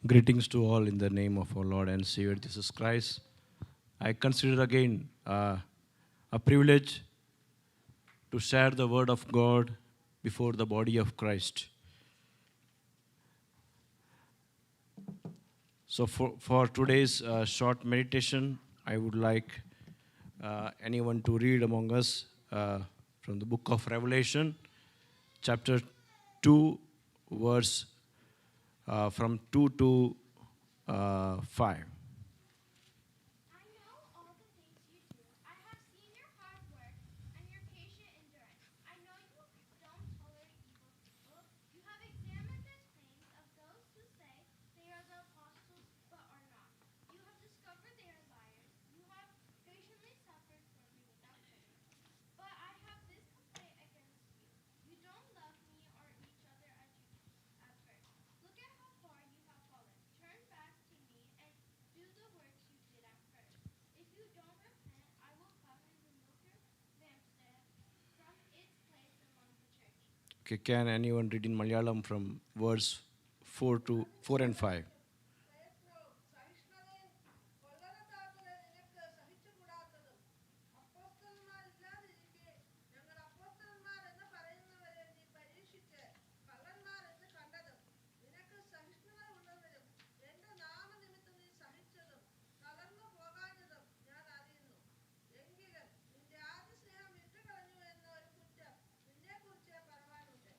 Greetings to all in the name of our Lord and Savior Jesus Christ. I consider again a privilege to share the word of God before the body of Christ. So for today's short meditation, I would like anyone to read among us from the book of Revelation, chapter 2, verse from 2 to 5. I know all the things you do. I have seen your hard work and your patient endurance. I know you don't tolerate evil people. You have examined the claims of those who say they are the apostles but are not. You have discovered they are liars. You have patiently suffered for me without failure. But I have this complaint against you. You don't love me or each other as you did at first. Look at how far you have fallen. Turn back to me and do the works you did at first. If you don't repent, I will come and remove your lampstand from its place among the churches. Okay, can anyone read in Malayalam from verse 4 and 5? സഹിഷ്ണുതയും കൊള്ളരുതാത്തത് നിനക്ക് സഹിച്ചുകൂടാത്തതും അപ്പോസ്തലന്മാരില്ലാതിരിക്കെ ഞങ്ങൾ അപ്പോസ്തലന്മാരെന്ന് പറയുന്നവരെ നീ പരീക്ഷിച്ച് കള്ളന്മാരെന്ന് കണ്ടതും നിനക്ക് സഹിഷ്ണുത ഉള്ളവരും എന്റെ നാമനിമിത്തം നീ സഹിച്ചതും തളർന്നു പോകാഞ്ഞതും ഞാൻ അറിയുന്നു. എങ്കിലും നിന്റെ ആദ്യ സ്നേഹം വിട്ടുകളഞ്ഞു എന്ന ഒരു കുറ്റം നിന്നെക്കുറിച്ച് പറവാനുണ്ട്.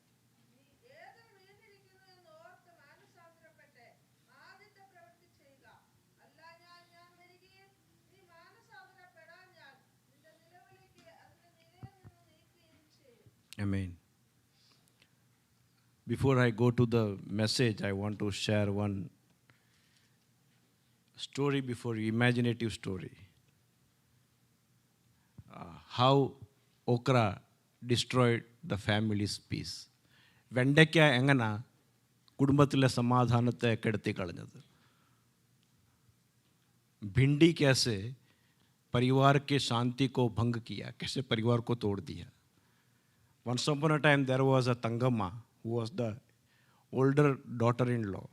നീ ഏത് വീണിരിക്കുന്നു എന്ന് ഓർത്ത് മാനസാന്തരപ്പെട്ട് ആദ്യത്തെ പ്രവൃത്തി ചെയ്യുക. അല്ലാഞ്ഞാൽ ഞാൻ വരികയും നീ മാനസാന്തരപ്പെടാഞ്ഞാൽ നിന്റെ നിലവിളിക്ക് അതിന്റെ നിലയിൽ നിന്ന് നീക്കുകയും ചെയ്യും. Amen. Before I go to the message, I want to share one story before you, imaginative story. How okra destroyed the family's peace. വെണ്ടയ്ക്ക എങ്ങനെ കുടുംബത്തിലെ സമാധാനത്തെ കെടുത്തി കളഞ്ഞത്. भिंडी कैसे परिवार के शांति को भंग किया, कैसे परिवार को तोड़ दिया. Once upon a time there was a Tangamma who was the older daughter-in-law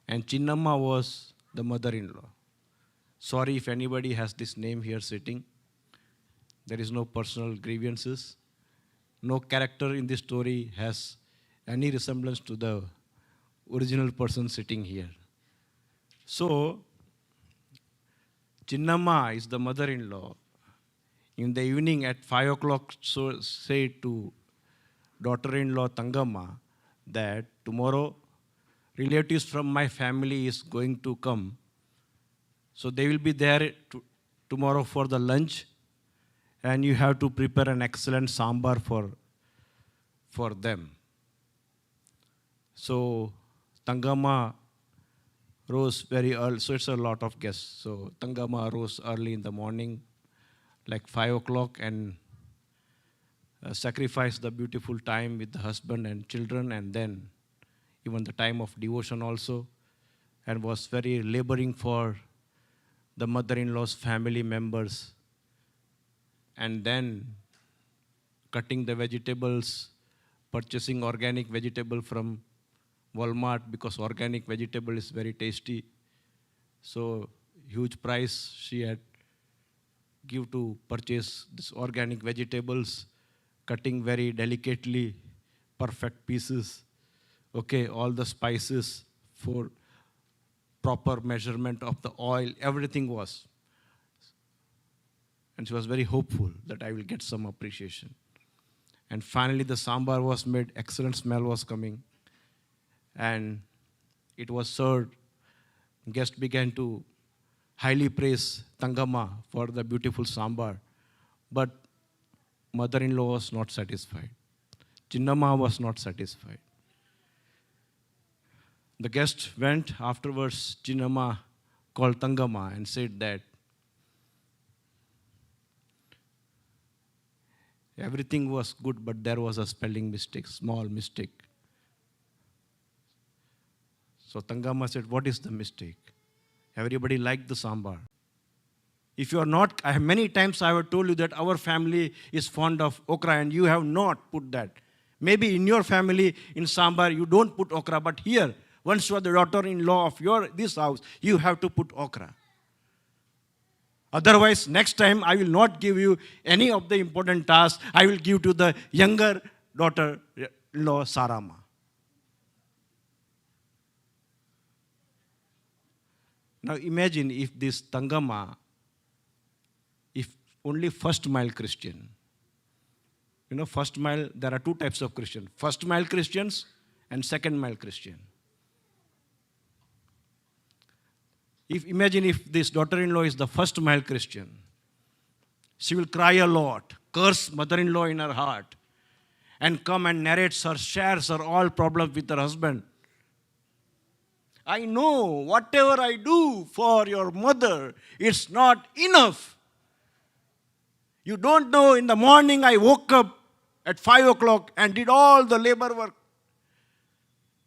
and Chinnamma was the mother-in-law. Sorry if anybody has this name here sitting. There is no personal grievances. No character in this story has any resemblance to the original person sitting here. So, Chinnamma is the mother-in-law. In the evening at 5 o'clock, so say to daughter-in-law Tangamma that tomorrow relatives from my family is going to come. So they will be there tomorrow for the lunch and you have to prepare an excellent sambar for them. So Tangamma rose very early, so it's a lot of guests. So Tangamma rose early in the morning, like 5 o'clock, and sacrificed the beautiful time with the husband and children, and then even the time of devotion also, and was very laboring for the mother-in-law's family members. And then cutting the vegetables, purchasing organic vegetable from Walmart because organic vegetable is very tasty. So huge price she had give to purchase this organic vegetables, cutting very delicately, perfect pieces. Okay, all the spices for proper measurement of the oil, everything was. And she was very hopeful that I will get some appreciation. And finally the sambar was made, excellent smell was coming. And it was served. Guests began to highly praise Tangamma for the beautiful sambar. But mother-in-law was not satisfied. Chinnamma was not satisfied. The guest went afterwards. Chinnamma called Tangamma and said that everything was good, but there was a spelling mistake, small mistake. So Tangamma said, what is the mistake? Everybody liked the sambar. If you are not, many times I have told you that our family is fond of okra and you have not put that. Maybe in your family, in sambar, you don't put okra, but here, Once you are the daughter-in-law of this house, you have to put okra. Otherwise, next time I will not give you any of the important tasks. I will give to the younger daughter-in-law, Sarama. Now imagine if this Tangama, if only first mile Christian. You know, first mile, there are two types of Christian. First mile Christians and second mile Christian. Imagine if this daughter-in-law is the first mile Christian. She will cry a lot, curse mother-in-law in her heart, and come and narrates her, shares her all problems with her husband. I know whatever I do for your mother, it's not enough. You don't know, in the morning I woke up at 5 o'clock and did all the labor work.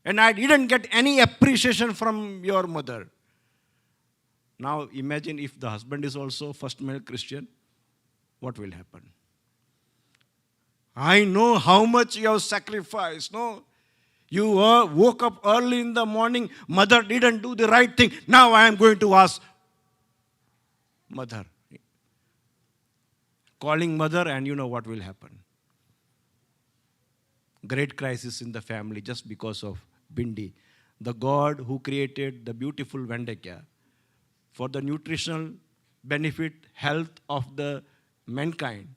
And I didn't get any appreciation from your mother. Now imagine if the husband is also first male Christian, what will happen? I know how much you have sacrificed, no? You woke up early in the morning, mother didn't do the right thing. Now I am going to ask mother. Calling mother, and you know what will happen. Great crisis in the family just because of Bindi. The God who created the beautiful Vendekya for the nutritional benefit, health of the mankind,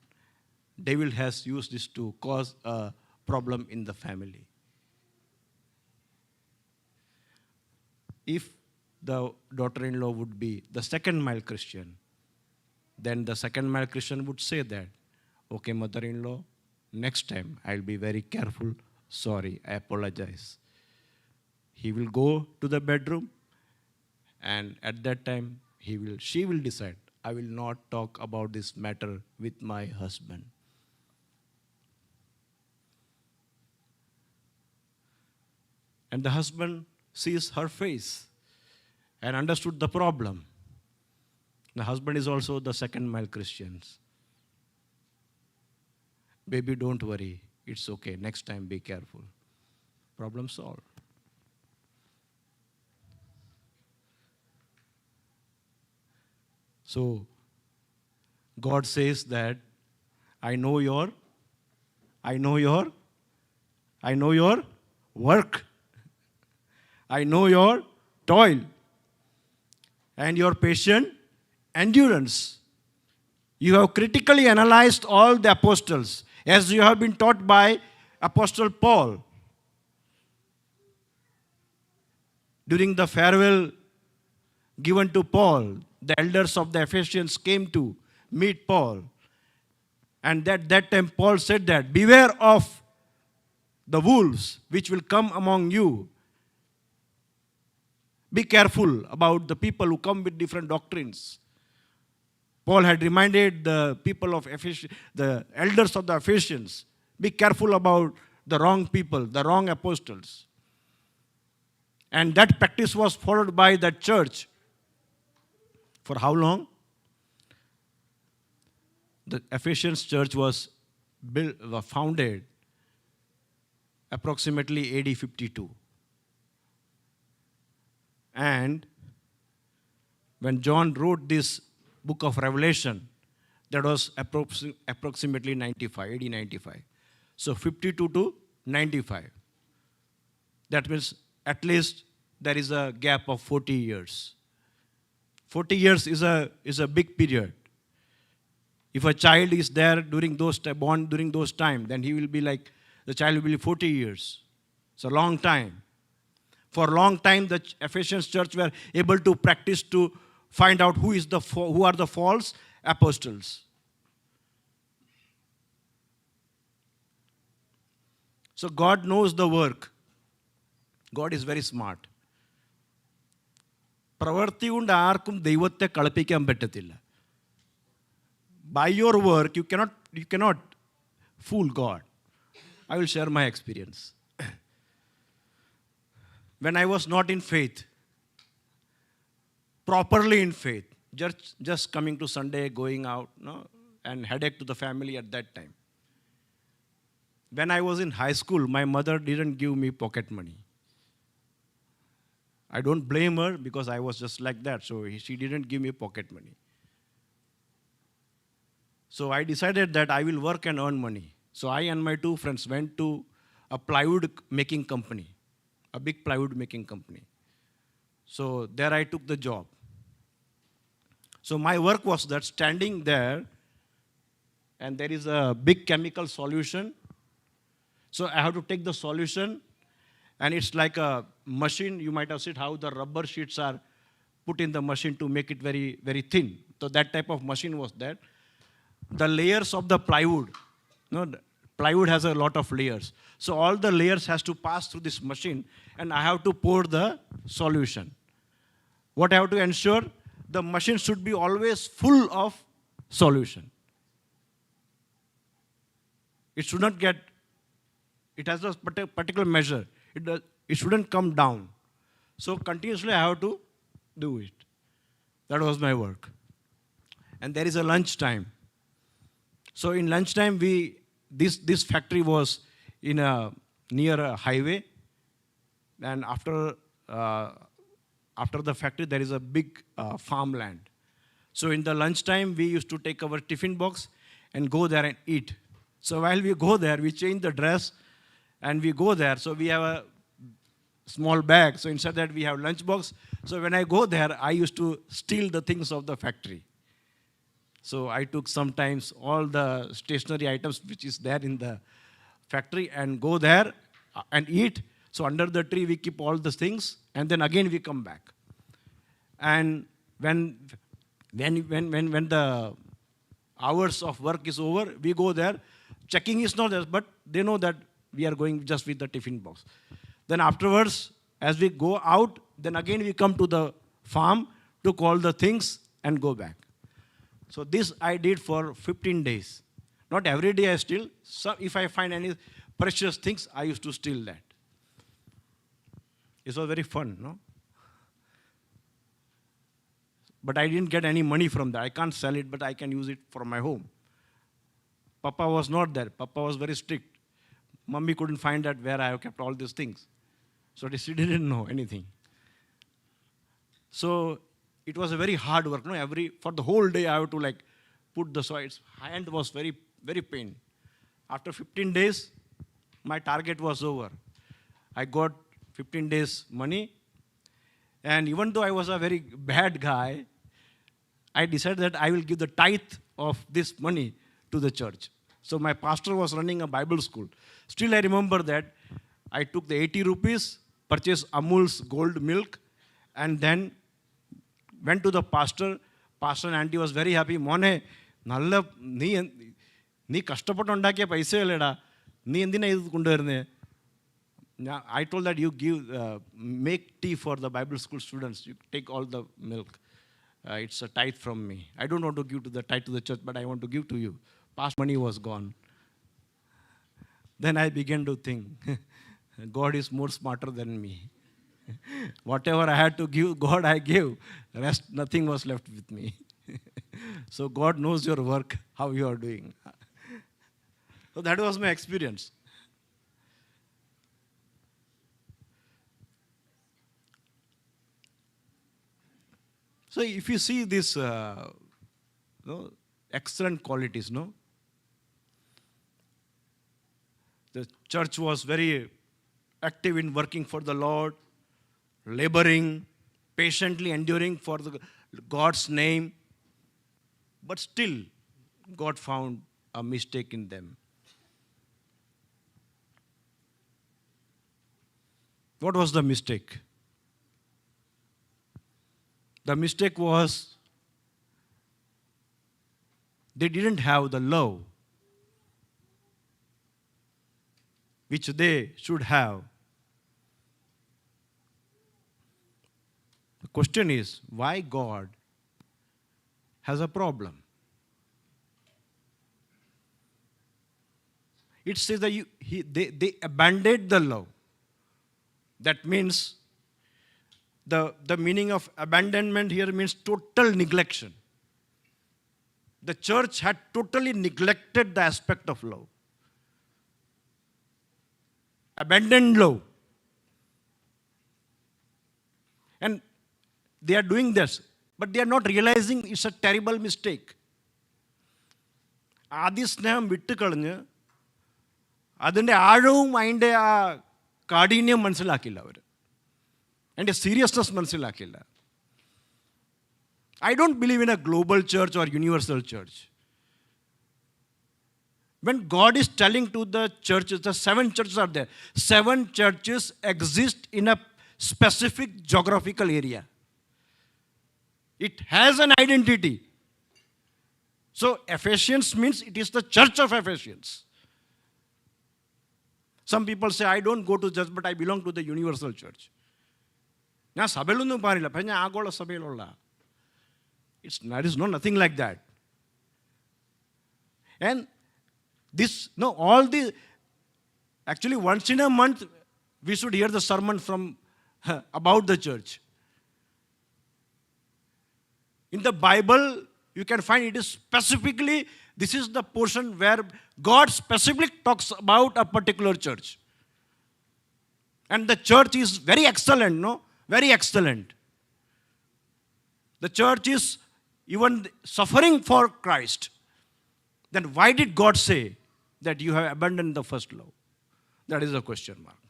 devil has used this to cause a problem in the family. If the daughter-in-law would be the second mile Christian, then the second mile Christian would say that, okay, mother-in-law, next time I'll be very careful. Sorry, I apologize. He will go to the bedroom, and at that time, she will decide, I will not talk about this matter with my husband. And the husband sees her face and understood the problem. The husband is also the second mile Christians. Baby, don't worry. It's okay. Next time, be careful. Problem solved. So, God says that I know your work. I know your toil and your patient endurance. You have critically analyzed all the apostles, as you have been taught by Apostle Paul. During the farewell given to Paul, the elders of the Ephesians came to meet Paul. And at that time Paul said that, beware of the wolves which will come among you. Be careful about the people who come with different doctrines. Paul had reminded the people of Ephesus, the elders of the Ephesians, be careful about the wrong people, the wrong apostles. And that practice was followed by that church. For how long? The Ephesians church was founded approximately AD 52. And when John wrote this book of Revelation, that was approximately 95, AD 95. So 52 to 95. That means at least there is a gap of 40 years. 40 years is a big period. If a child is there born during those time, then he will be like, the child will be 40 years. It's a long time. For a long time, the Ephesians church were able to practice to find out who are the false apostles. So God knows the work. God is very smart. പ്രവൃത്തി കൊണ്ട് ആർക്കും ദൈവത്തെ കളിപ്പിക്കാൻ പറ്റത്തില്ല. By your work, you cannot fool God. I will share my experience. When I was not in faith, properly in faith, just coming to Sunday, going out, and headache to the family at that time. When I was in high school, my mother didn't give me pocket money. I don't blame her because I was just like that. So she didn't give me pocket money. So I decided that I will work and earn money. So I and my two friends went to a plywood making company, a big plywood making company. So there I took the job. So my work was that standing there, and there is a big chemical solution. So I have to take the solution, and it's like a machine. You might have seen how the rubber sheets are put in the machine to make it very, very thin. So that type of machine was there. The layers of the plywood, the plywood has a lot of layers. So all the layers has to pass through this machine, and I have to pour the solution. What I have to ensure, the machine should be always full of solution. It should not get, it has a particular measure. It shouldn't come down. So continuously I have to do it. That was my work. And there is a lunch time. So in lunchtime, this factory was near a highway, and after the factory there is a big farmland. So in the lunchtime, we used to take our tiffin box and go there and eat. So while we go there, we change the dress and we go there. So we have a small bag. So inside that we have lunch box. So when I go there, I used to steal the things of the factory. So I took sometimes all the stationery items which is there in the factory and go there and eat. So under the tree we keep all the things, and then again we come back. And when the hours of work is over, we go there. Checking is not there, but they know that we are going just with the tiffin box. Then afterwards, as we go out, then again we come to the farm to call the things and go back. So this I did for 15 days. Not every day I steal. So if I find any precious things, I used to steal that. It was very fun, no? But I didn't get any money from that. I can't sell it, but I can use it for my home. Papa was not there. Papa was very strict. Mummy couldn't find out where I have kept all these things. So she didn't know anything. So it was a very hard work. No, for the whole day I have to put the soil. Hand was very, very pain. After 15 days, my target was over. I got 15 days money. And even though I was a very bad guy, I decided that I will give the tithe of this money to the church. So my pastor was running a Bible school. Still I remember that I took the 80 rupees, purchased Amul's gold milk, and then went to the pastor. Pastor and auntie was very happy. Mone, nalla nee kashtapattu undakiya paise alleda. Nee endina idu kondu varune. I told that you make tea for the Bible school students. You take all the milk. It's a tithe from me. I don't want to give to the tithe to the church, but I want to give to you. Past money was gone. Then I began to think, God is more smarter than me. Whatever I had to give, God I gave. Rest, nothing was left with me. So God knows your work, how you are doing. So that was my experience. So if you see this excellent qualities, no? The church was very active in working for the Lord, laboring, patiently enduring for God's name. But still, God found a mistake in them. What was the mistake? The mistake was they didn't have the love which they should have. The question is, why God has a problem? It says that they abandoned the love. That means the meaning of abandonment here means total neglection. The church had totally neglected the aspect of love. Abandoned love. And they are doing this, but they are not realizing it's a terrible mistake. ആദ്യ സ്നേഹം വിട്ടുകളഞ്ഞ് അതിൻ്റെ ആഴവും അതിൻ്റെ ആ കാഠിന്യം മനസ്സിലാക്കില്ല അവർ, അതിൻ്റെ seriousness മനസ്സിലാക്കില്ല. I don't believe in a global church or universal church. When God is telling to the churches, the 7 churches are there. 7 churches exist in a specific geographical area. It has an identity. So Ephesians means it is the church of Ephesians. Some people say, I don't go to church, but I belong to the universal church. ഞാൻ സഭയിലൊന്നും പാടില്ല, പക്ഷേ ഞാൻ ആഗോള സഭയിലുള്ള. There is nothing like that. And actually once in a month, we should hear the sermon from about the church. In the Bible, you can find it is specifically, this is the portion where God specifically talks about a particular church. And the church is very excellent, no? Very excellent. The church is even suffering for Christ. Then why did God say that you have abandoned the first love? That is a question mark.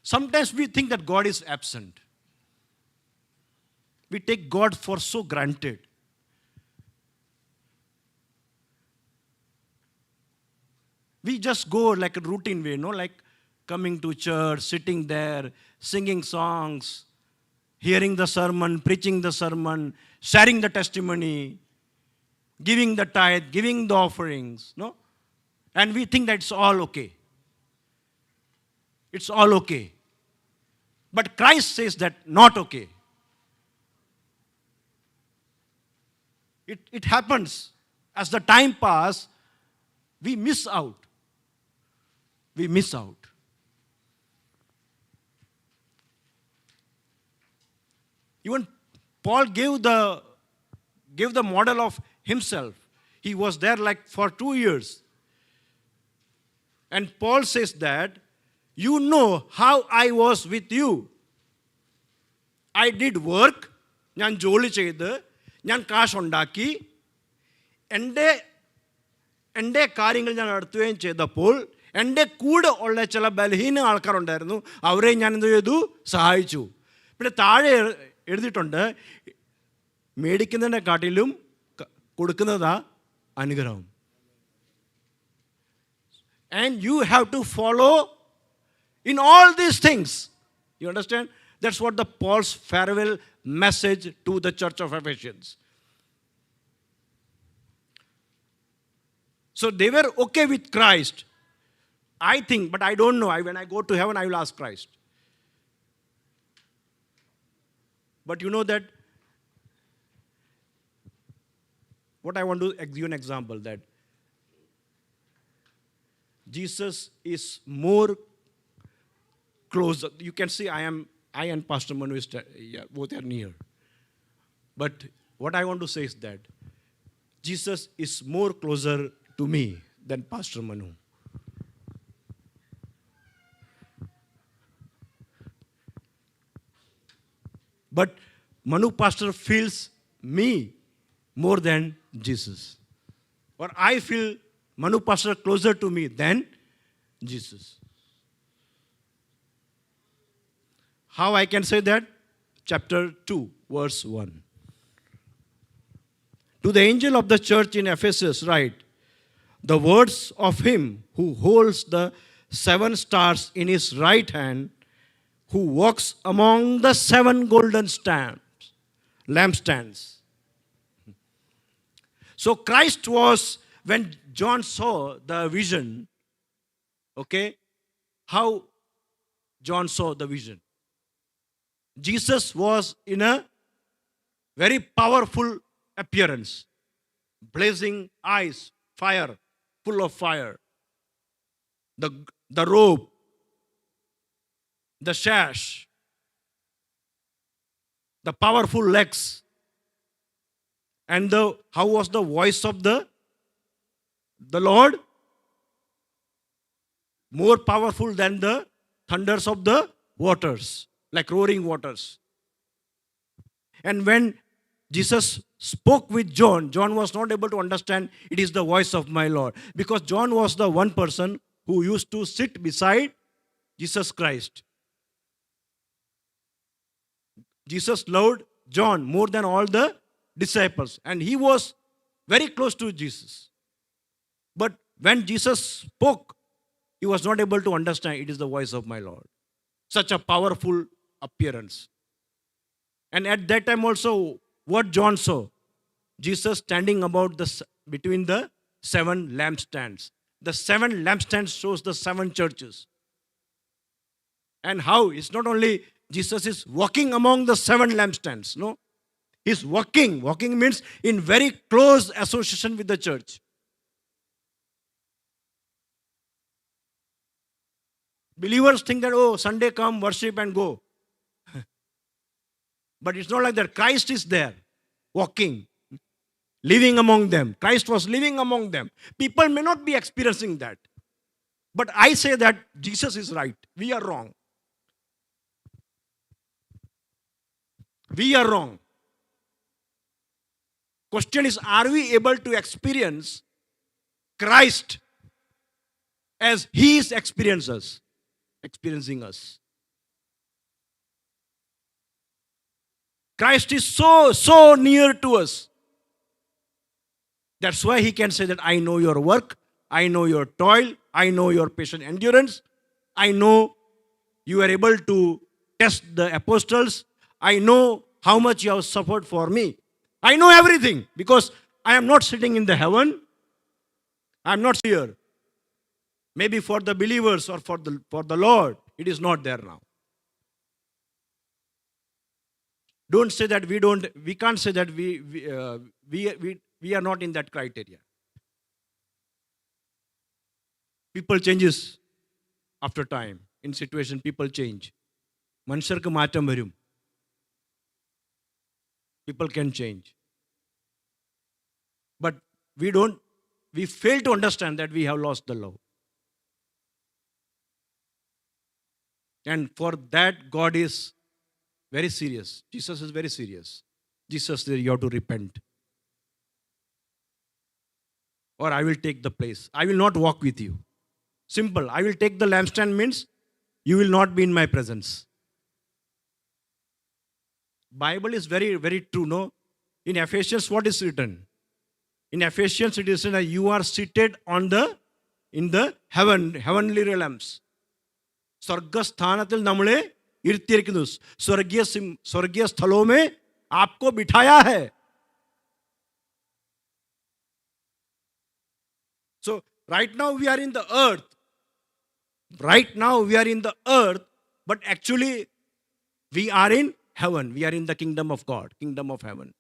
Sometimes we think that God is absent. We take God for so granted. We just go like a routine way, no? Like coming to church, sitting there, singing songs, hearing the sermon, preaching the sermon, sharing the testimony, giving the tithe, giving the offerings, no? And we think that it's all okay. It's all okay. But Christ says that not okay. It happens as the time passes, we miss out. We miss out. Even Paul gave the model of himself. He was there like for 2 years. And Paul says that, you know how I was with you. I did work, ഞാൻ ജോലി ചെയ്ത്, ഞാൻ കാശുണ്ടാക്കി, എൻ്റെ കാര്യങ്ങൾ ഞാൻ നടത്തുകയും ചെയ്തപ്പോൾ എൻ്റെ കൂടെ ഉള്ള ചില ബലഹീന ആൾക്കാരുണ്ടായിരുന്നു, അവരെ ഞാൻ എന്ത് ചെയ്തു? സഹായിച്ചു. പിന്നെ താഴെ എഴുതിയിട്ടുണ്ട്, മേടിക്കുന്നതിനെ കാട്ടിലും കൊടുക്കുന്നതാ അനുഗ്രഹം. And you have to follow in all these things. You understand? That's what the Paul's farewell message to the church of Ephesians. So they were okay with Christ, I think, but I don't know. When I go to heaven, I will ask Christ. But you know that, what I want to give you an example, that Jesus is more closer. You can see I and Pastor Manu both are near. But what I want to say is that Jesus is more closer to me than Pastor Manu. But Manu Pastor feels me more than Jesus. Or I feel Manu Pastor closer to me than Jesus. How I can say that? Chapter 2, verse 1. To the angel of the church in Ephesus write, the words of him who holds the 7 stars in his right hand, who walks among the 7 golden lampstands. So Christ was, when John saw the vision, okay, how John saw the vision. Jesus was in a very powerful appearance, blazing eyes, fire, full of fire. The robe, the sash, the powerful legs, and how was the voice of the Lord? More powerful than the thunders of the waters, like roaring waters. And when Jesus spoke with John, John was not able to understand it is the voice of my Lord. Because John was the one person who used to sit beside Jesus Christ. Jesus loved John more than all the disciples. And he was very close to Jesus. But when Jesus spoke, he was not able to understand it is the voice of my Lord. Such a powerful appearance. And at that time also, what John saw, Jesus standing between the 7 lampstands. The 7 lampstands shows the 7 churches. And how? It's not only Jesus is walking among the 7 lampstands. No. He's walking. Walking means in very close association with the church. Believers think that, oh, Sunday come, worship and go. But it's not like that. Christ is there, walking, living among them. Christ was living among them. People may not be experiencing that. But I say that Jesus is right. We are wrong. We are wrong. Question is, are we able to experience Christ as He is experiencing us? Christ is so near to us. That's why He can say that I know your work, I know your toil, I know your patient endurance, I know you are able to test the apostles, I know how much you have suffered for me. I know everything because I am not sitting in the heaven. I am not here. Maybe for the believers or for the Lord, it is not there now. Don't say that we can't say that we are not in that criteria. People changes after time. In situation, people change. Manushyarku maatam varum. People can change. But we fail to understand that we have lost the love. And for that, God is very serious. Jesus is very serious. Jesus said, you have to repent. Or I will take the place. I will not walk with you. Simple. I will take the lampstand means you will not be in my presence. Bible is very, very true, no? In Ephesians, what is written? In Ephesians, it is written that you are seated in the heavenly realms. स्वर्गस्थानത്തിൽ നമ്മളെ ഇരുത്തിയിരിക്കുന്നു. स्वर्गीय स्थलों में आपको बिठाया है. So, right now we are in the earth. Right now we are in the earth, but actually we are in heaven. We are in the kingdom of God, kingdom of heaven.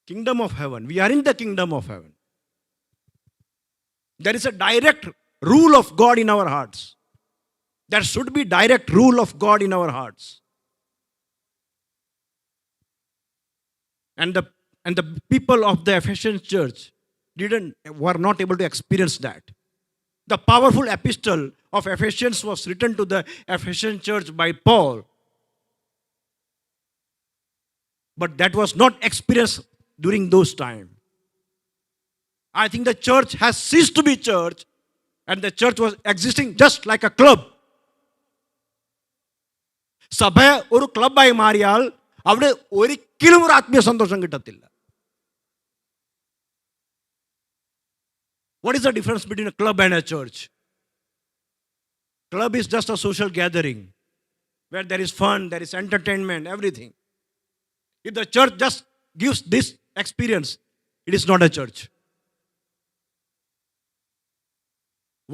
Kingdom of heaven. We are in the kingdom of heaven. There is a direct rule of God in our hearts. There should be direct rule of God in our hearts. And the people of the Ephesian church were not able to experience that. The powerful epistle of Ephesians was written to the Ephesian church by Paul. But that was not experienced during those times. I think the church has ceased to be church, and the church was existing just like a club. സഭ ഒരു ക്ലബായി മാറിയാൽ അവിടെ ഒരിക്കലും ഒരു ആത്മീയ സന്തോഷം കിട്ടത്തില്ല. What is the difference between a club and a church? Club is just a social gathering where there is fun, there is entertainment, everything. If the church just gives this experience, it is not a church.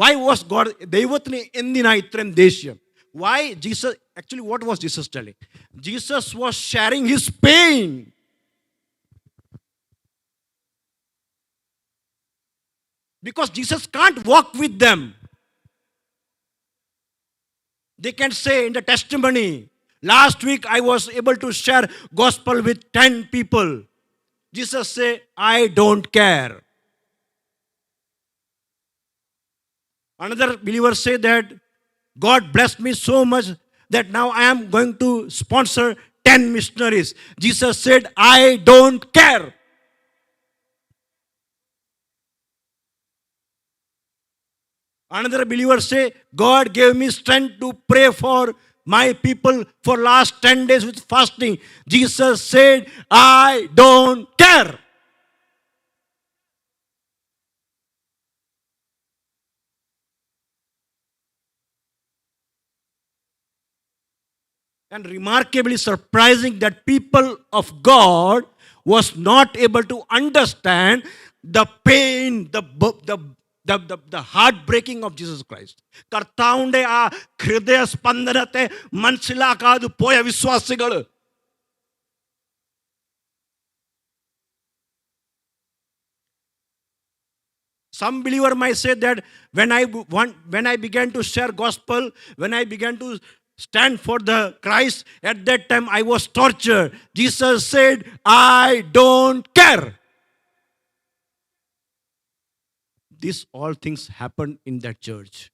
Why was God, ദൈവത്തിന് എന്തിനാ ഇത്രയും ദേഷ്യം? Why Jesus, actually what was Jesus telling? Jesus was sharing his pain. Because Jesus can't walk with them. They can say in the testimony, last week I was able to share gospel with 10 people. Jesus say, I don't care. Another believer say that God blessed me so much that now I am going to sponsor 10 missionaries. Jesus said, I don't care. Another believer say, God gave me strength to pray for my people for last 10 days with fasting. Jesus said, I don't care. And remarkably surprising that people of God was not able to understand the pain, the heartbreaking of Jesus Christ. കർത്താവിൻ്റെ ആ ഹൃദയസ്പന്ദനത്തെ മനസ്സിലാക്കാതെ പോയ വിശ്വാസികൾ. Some believer might say that when I began to share gospel, when I began to stand for the Christ, at that time I was tortured. Jesus said, I don't care. These all things happened in that church.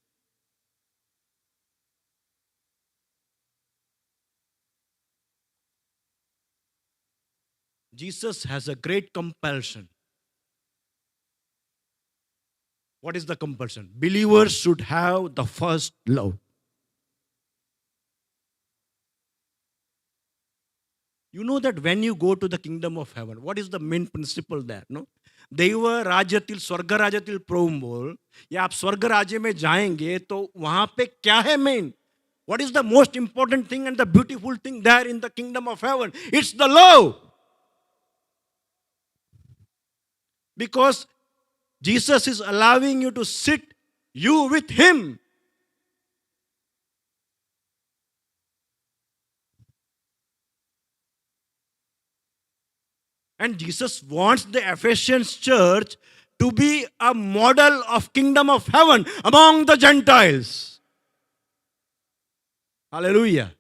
Jesus has a great compulsion. What is the compulsion? Believers should have the first love. You know that when you go to the kingdom of heaven, what is the main principle there? No? दैव राज्यतील स्वर्ग राज्यातील प्रभू या आप स्वर्ग राज्य में जाएंगे तो वहां पे क्या है main? What is the most important thing and the beautiful thing there in the kingdom of heaven? It's the love. Because Jesus is allowing you to sit you with him. And Jesus wants the Ephesians church to be a model of kingdom of heaven among the Gentiles. Hallelujah.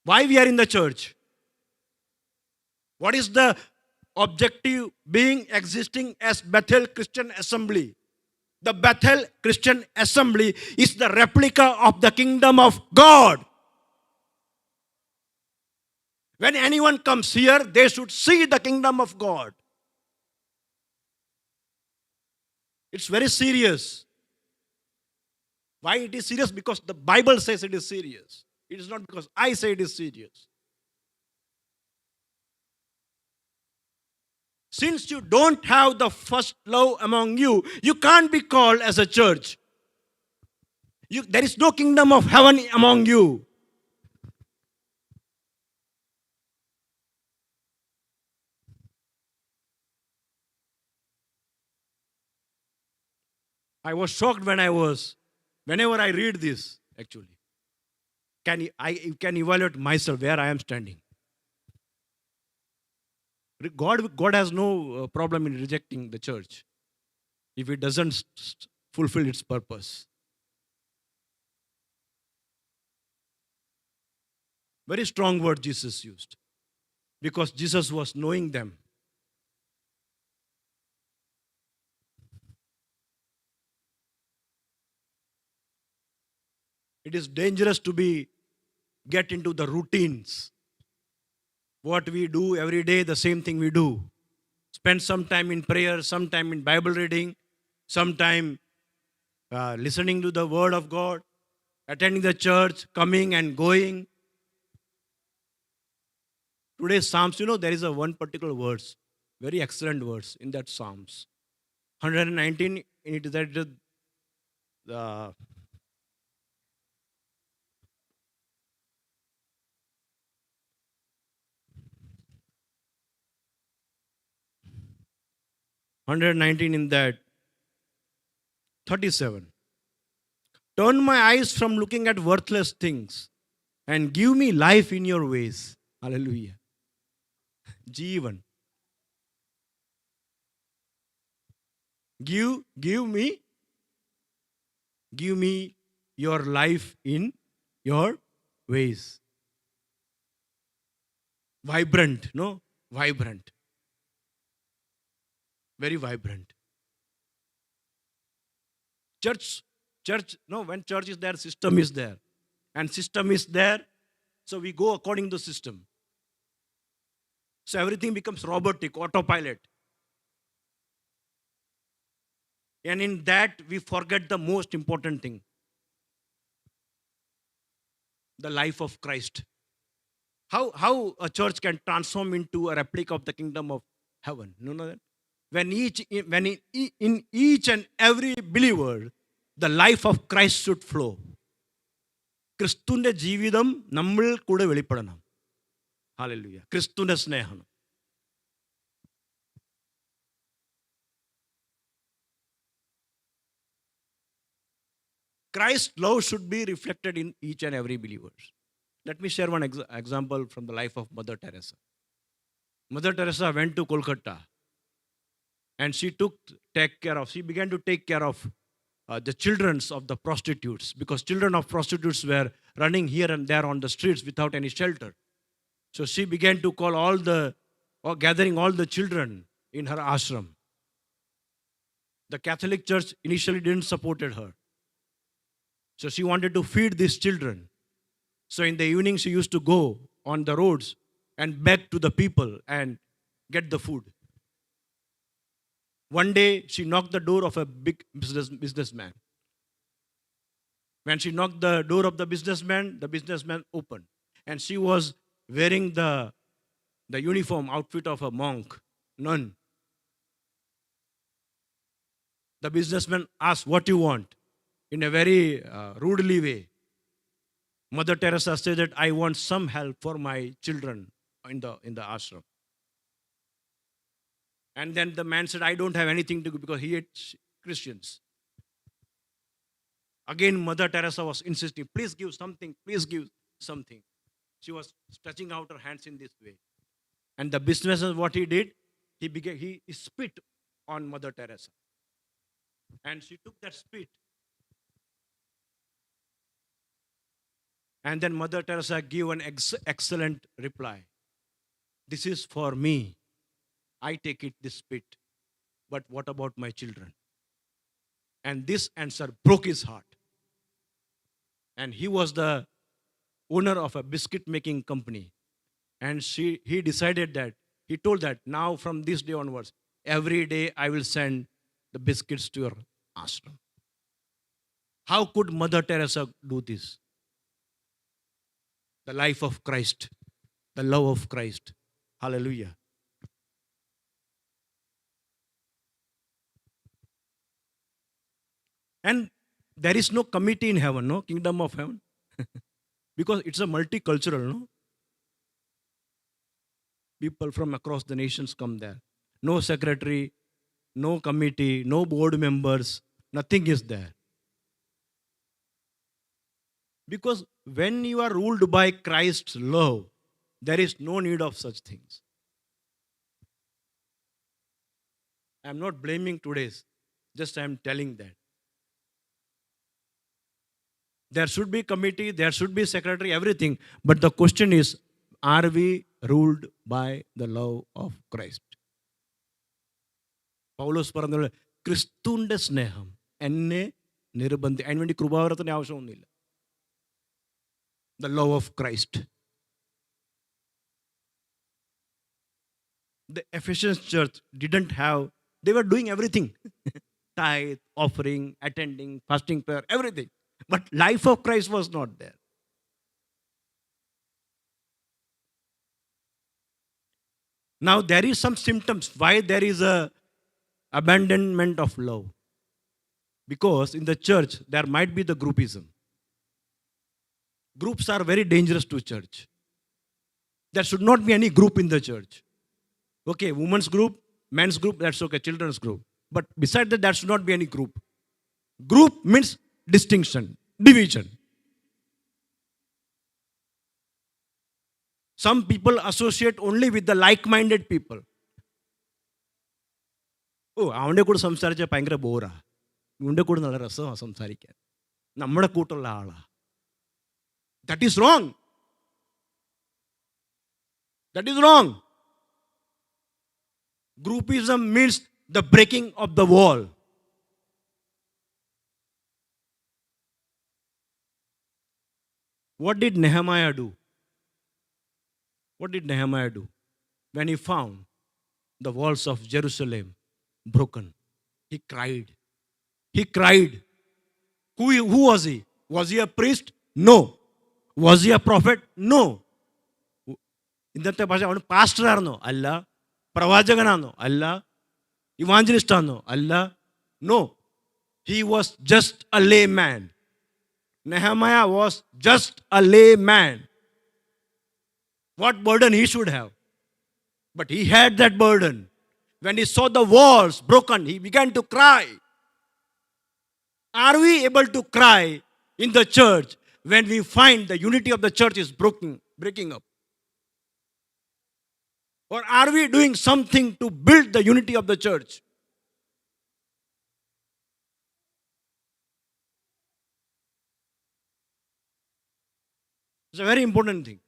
Why we are in the church? What is the objective being existing as Bethel Christian Assembly? The Bethel Christian Assembly is the replica of the kingdom of God. When anyone comes here, they should see the kingdom of God. It's very serious. Why it is serious? Because the Bible says it is serious. It is not because I say it is serious. Since you don't have the first love among you, you can't be called as a church. There is no kingdom of heaven among you. I was shocked whenever I read this, actually. I can evaluate myself where I am standing. God has no problem in rejecting the church if it doesn't fulfill its purpose. Very strong word Jesus used, because Jesus was knowing them. It is dangerous to get into the routines. What we do every day, the same thing we do. Spend some time in prayer, some time in Bible reading, some time listening to the word of God, attending the church, coming and going. Today's Psalms, there is one particular verse, very excellent verse in that Psalms. 119, it is that the 119 in that 37. Turn my eyes from looking at worthless things and give me life in your ways. Hallelujah. Jeevan. Give me your life in your ways. Vibrant, no? Vibrant. Very vibrant. No, when church is there, system is there. And system is there, so we go according to system. So everything becomes robotic, autopilot. And in that, we forget the most important thing, the life of Christ. How a church can transform into a replica of the kingdom of heaven. You know that? In each and every believer, the life of Christ should flow. ക്രിസ്തുവിൻ്റെ ജീവിതം നമ്മൾ കൂടെ വെളിപ്പെടണം. Hallelujah. ക്രിസ്തുവിൻ്റെ സ്നേഹം. Christ's love should be reflected in each and every believer. Let me share one example from the life of Mother Teresa. Mother Teresa went to Kolkata and she began to take care of the children of the prostitutes, because children of prostitutes were running here and there on the streets without any shelter. So she began to call gathering all the children in her ashram. The Catholic Church initially didn't support her. So she wanted to feed these children. So in the evening, she used to go on the roads and beg to the people and get the food. One day, she knocked the door of a big businessman. When she knocked the door of the businessman opened. And she was wearing the uniform outfit of a monk, nun. The businessman asked, "What do you want?" In a very rudely way. Mother Teresa said that, "I want some help for my children in the ashram." And then the man said, "I don't have anything to give," because he hates Christians. Again, Mother Teresa was insisting, "Please give something, please give something." She was stretching out her hands in this way. And the businessman, what he did, he spit on Mother Teresa. And she took that spit. And then Mother Teresa gave an excellent reply. "This is for me. I take it, this spit. But what about my children?" And this answer broke his heart. And he was the owner of a biscuit making company. And he decided that, he told that, "Now from this day onwards, every day I will send the biscuits to your ashram." How could Mother Teresa do this? The life of Christ, the love of Christ. Hallelujah. And there is no committee in heaven, no kingdom of heaven, because it's a multicultural, no? People from across the nations come there. No secretary, no committee, no board members, nothing is there. Because when you are ruled by Christ's love, there is no need of such things. I am not blaming today's, just I am telling that. There should be committee, there should be secretary, everything. But the question is, are we ruled by the love of Christ? പൗലോസ് പറഞ്ഞ ക്രിസ്തുവിൻ്റെ സ്നേഹം എന്നെ അതിനു വേണ്ടി കൃപാവരത്തിൻ്റെ ആവശ്യമൊന്നുമില്ല. The love of Christ. The Ephesians church didn't have, they were doing everything. Tithe, offering, attending, fasting, prayer, everything. But life of Christ was not there. Now there is some symptoms why there is a abandonment of love. Because in the church there might be the groupism. Groups are very dangerous to church. There should not be any group in the church. Okay, women's group, men's group, that's okay, children's group. But besides that, there should not be any group. Group means distinction, division. Some people associate only with the like-minded people. അവൻ്റെ കൂടെ സംസാരിച്ചാൽ ഭയങ്കര ബോറാ, ഇവൻ്റെ കൂടെ നല്ല രസമാണ് സംസാരിക്കാൻ, നമ്മുടെ കൂട്ടുള്ള ആളാ. That is wrong. That is wrong. Groupism means the breaking of the wall. What did Nehemiah do? What did Nehemiah do? When he found the walls of Jerusalem broken, he cried. He cried. Who was he? Was he a priest? No. Was he a prophet? No. ഇന്നത്തെ ഭാഷ അവൻ പാസ്റ്ററായിരുന്നോ? അല്ല. പ്രവാചകനാണോ? അല്ല. Evangelist ആണോ? അല്ല. No. He was just a layman. Nehemiah was just a layman. What burden he should have. But he had that burden. When he saw the walls broken, he began to cry. Are we able to cry in the church when we find the unity of the church is breaking up? Or are we doing something to build the unity of the church? It's a very important thing.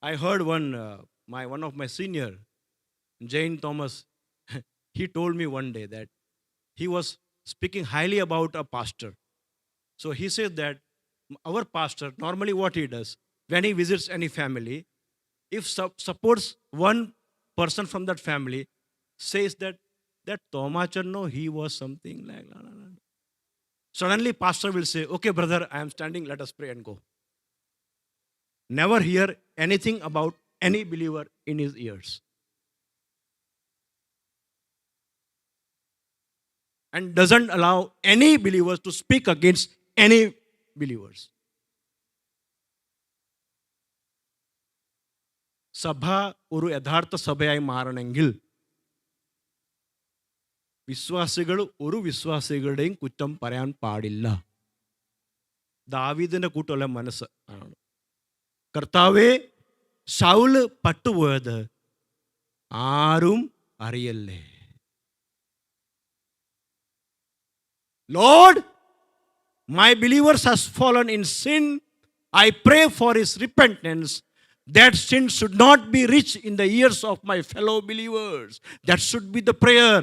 I heard one of my senior, Jane Thomas, he told me one day that he was speaking highly about a pastor. So he says that our pastor, normally what he does, when he visits any family, if supports one person from that family says that Tomacharno, he was something like, suddenly pastor will say, okay brother, I am standing, let us pray and go. Never hear anything about any believer in his ears. And doesn't allow any believers to speak against any believers. സഭ ഒരു യഥാർത്ഥ സഭയായി മാറണമെങ്കിൽ വിശ്വാസികൾ ഒരു വിശ്വാസികളുടെയും കുറ്റം പറയാൻ പാടില്ല. ദാവീദിന്റെ കൂട്ടുള്ള മനസ്സ് ആണ്. കർത്താവേ, ശൗല് പട്ടുപോയത് ആരും അറിയല്ലേ. Lord, my believers has fallen in sin. I pray for his repentance. That sin should not be reached in the ears of my fellow believers. That should be the prayer.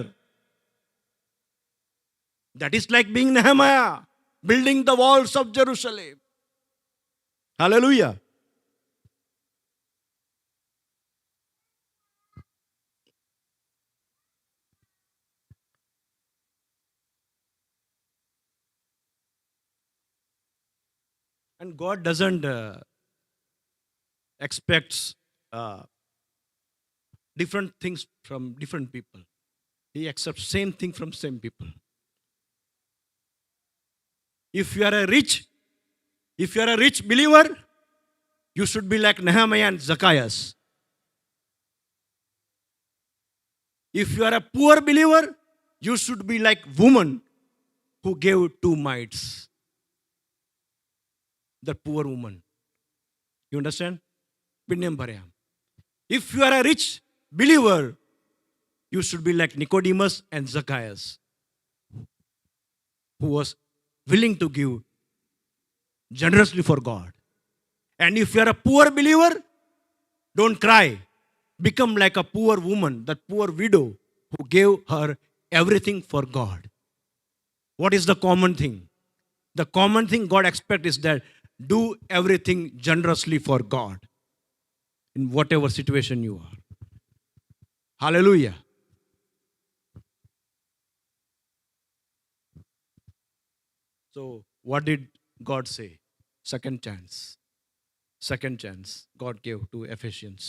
That is like being Nehemiah, building the walls of Jerusalem. Hallelujah. And God doesn't expect different things from different people. He accepts same thing from same people. If you are a rich believer, you should be like Nehemiah and Zacchaeus. If you are a poor believer, you should be like woman who gave 2 mites. The poor woman. You understand? Pinnam parayam. If you are a rich believer, you should be like Nicodemus and Zacchaeus, who was willing to give generously for God. And if you are a poor believer, don't cry. Become like a poor woman, that poor widow who gave her everything for God. What is the common thing? The common thing God expects is that do everything generously for God in whatever situation you are. Hallelujah. So, what did God say? Second chance. Second chance God gave to Ephesians,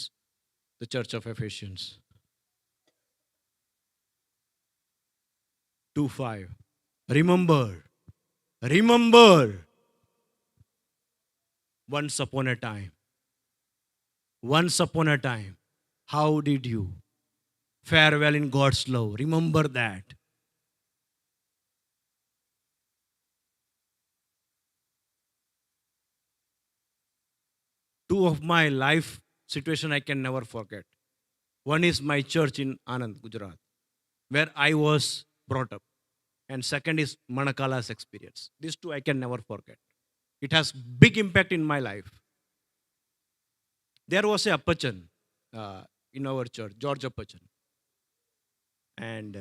the church of Ephesians. 2:5. Remember. Once upon a time, how did you fare well in God's love? Remember that. Two of my life situation I can never forget. One is my church in Anand, Gujarat, where I was brought up. And second is Manakala's experience. These two I can never forget. It has big impact in my life. There was a Appachan in our church, George Appachan. And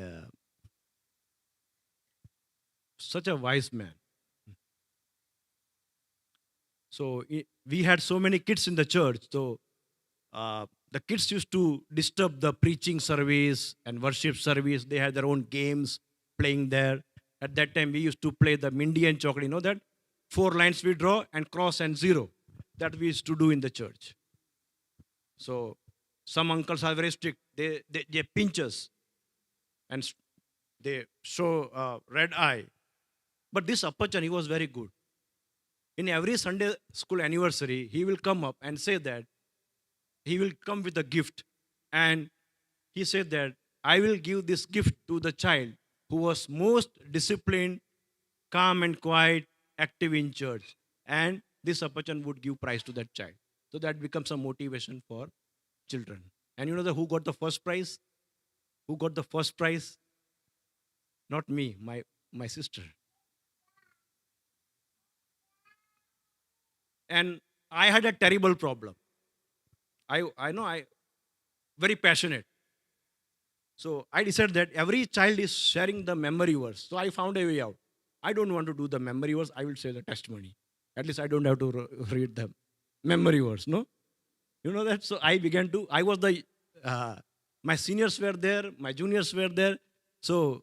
such a wise man. So we had so many kids in the church. So the kids used to disturb the preaching service and worship service. They had their own games playing there. At that time, we used to play the Mindy and chocolate. You know that? 4 lines we draw and cross and zero. That we used to do in the church. So some uncles are very strict. They pinch us and they show red eye. But this Appachan, he was very good. In every Sunday school anniversary, he will come up and say that he will come with a gift. And he said that I will give this gift to the child who was most disciplined, calm and quiet, active in church. And this Appachan would give prize to that child. So that becomes a motivation for children. And you know who got the first prize? Who got the first prize? Not me, my sister. And I had a terrible problem. I know I very passionate. So I decided that every child is sharing the memory verse. So I found a way out. I don't want to do the memory verse. I will say the testimony. At least I don't have to read the memory verse. No, you know that. So I began to. I was the. My seniors were there. My juniors were there. So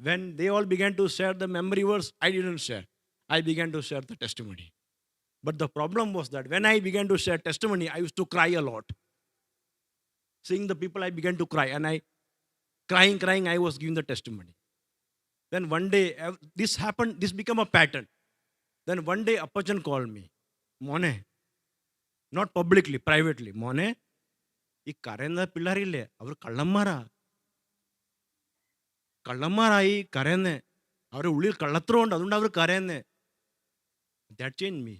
when they all began to share the memory verse, I didn't share. I began to share the testimony. But the problem was that when I began to share testimony, I used to cry a lot. Seeing the people, I began to cry. And crying, I was giving the testimony. Then one day, this happened, this became a pattern. Then one day, Appachan called me. Mone, not publicly, privately. Mone, ಈ ಕರೆನ ಪಿಳ್ಳಾರಿಲ್ಲೇ ಅವರು ಕಳ್ಳಮ್ಮಾರ ಈ ಕರೆನೆ ಅವ್ರ ಉಳ್ಳಿ ಕಳ್ಳತ್ರ ಉಂಟು അതുകൊണ്ട് അവർ കരയുന്നേ. That changed me.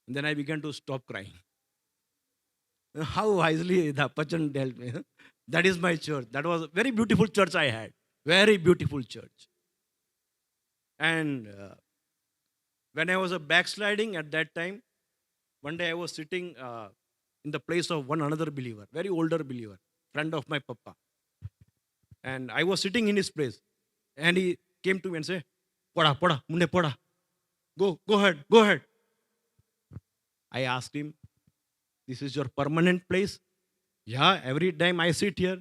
And then I began to stop crying. How wisely the Appachan dealt me. That is my church. That was a very beautiful church I had. Very beautiful church. And when I was backsliding at that time, one day I was sitting in the place of one another believer, very older believer, friend of my papa. And I was sitting in his place. And he came to me and said, Poda, munde poda. Go ahead. I asked him, this is your permanent place? Yeah, every time I sit here.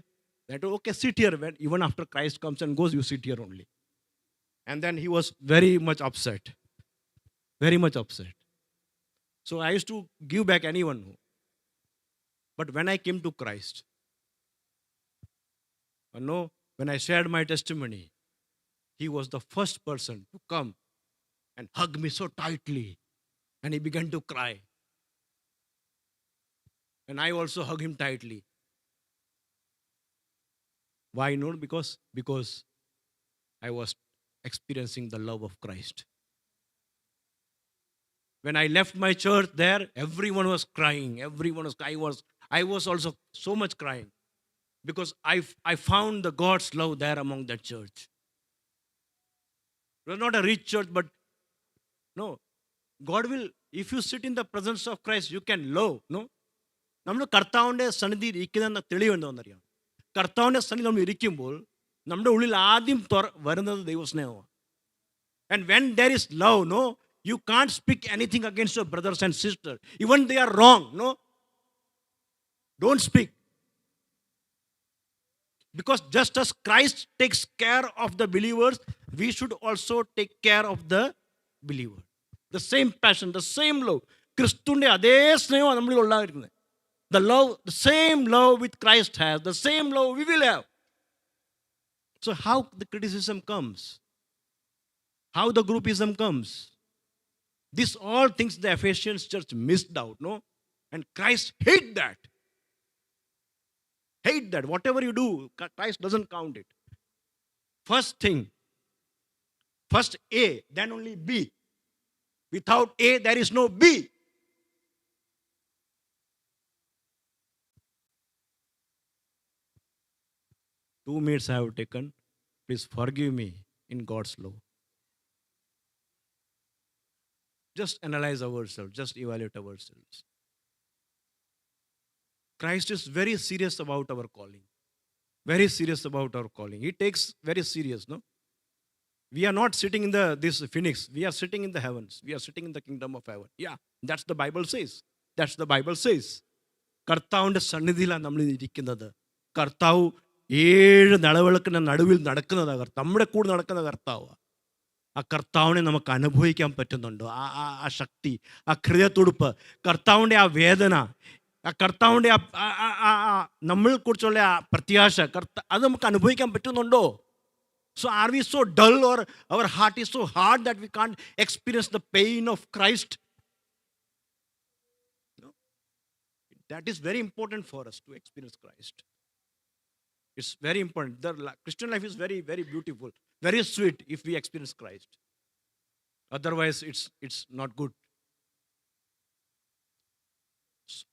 That okay, sit here. Even after Christ comes and goes, you sit here only. And then he was very much upset. Very much upset. So I used to give back anyone who. But when I came to Christ, when I shared my testimony, he was the first person to come and hug me so tightly. And he began to cry. And I also hug him tightly. Why not? Because I was experiencing the love of Christ. When I left my church there, everyone was crying. I was also so much crying. Because I found the God's love there among that church. It was not a rich church, but no. God will, if you sit in the presence of Christ, you can love. No? നമ്മൾ കർത്താവിൻ്റെ സന്നിധിയിൽ ഇരിക്കുന്ന തെളിവെന്തോന്നറിയാം. കർത്താവിൻ്റെ സന്നിധി നമ്മൾ ഇരിക്കുമ്പോൾ നമ്മുടെ ഉള്ളിൽ ആദ്യം വരുന്നത് ദൈവസ്നേഹമാണ്. And when there is love, no, you can't speak anything against your brothers and sisters. Even they are wrong, no. Don't speak. Because just as Christ takes care of the believers, we should also take care of the believer. The same passion, the same love. ക്രിസ്തുവിൻ്റെ അതേ സ്നേഹമാണ് നമ്മളിൽ ഉണ്ടായിരിക്കുന്നത്. The same love with Christ has, the same love we will have. So how the criticism comes? How the groupism comes? These all things the Ephesians church missed out, no? And Christ hate that. Hate that. Whatever you do, Christ doesn't count it. First thing, first A, then only B. Without A, there is no B. 2 minutes I have taken. Please forgive me in God's love. Just analyze ourselves. Just evaluate ourselves. Christ is very serious about our calling. Very serious about our calling. He takes very serious, no? We are not sitting in this phoenix. We are sitting in the heavens. We are sitting in the kingdom of heaven. Yeah, that's the Bible says. That's the Bible says. കർത്താവിൻ്റെ സന്നിധിയിലാണ് നമ്മൾ ഇരിക്കുന്നത്. കർത്താവ് 7 നിലവിളക്കിൻ്റെ നടുവിൽ നടക്കുന്നതാണ്. നമ്മുടെ കൂടെ നടക്കുന്ന കർത്താവ്. ആ കർത്താവിനെ നമുക്ക് അനുഭവിക്കാൻ പറ്റുന്നുണ്ടോ? ആ ശക്തി, ആ ഹൃദയത്തുടുപ്പ്, കർത്താവിൻ്റെ ആ വേദന, ആ കർത്താവിൻ്റെ നമ്മളെ കുറിച്ചുള്ള ആ പ്രത്യാശ, അത് നമുക്ക് അനുഭവിക്കാൻ പറ്റുന്നുണ്ടോ? So are we so dull, or our heart is so hard that we can't experience the pain of Christ? No. That is very important for us to experience Christ. It's very important. The Christian life is very, very beautiful, very sweet if we experience Christ. Otherwise, it's not good.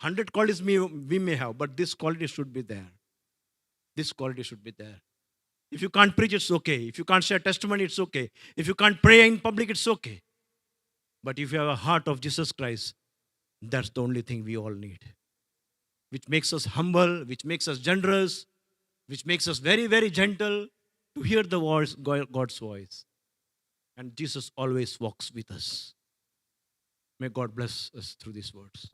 100 qualities we may have, but this quality should be there. This quality should be there. If you can't preach, it's okay. If you can't share testimony, it's okay. If you can't pray in public, it's okay. But if you have a heart of Jesus Christ, that's the only thing we all need. Which makes us humble, which makes us generous, which makes us very, very gentle to hear the voice, God's voice. And Jesus always walks with us. May God bless us through these words.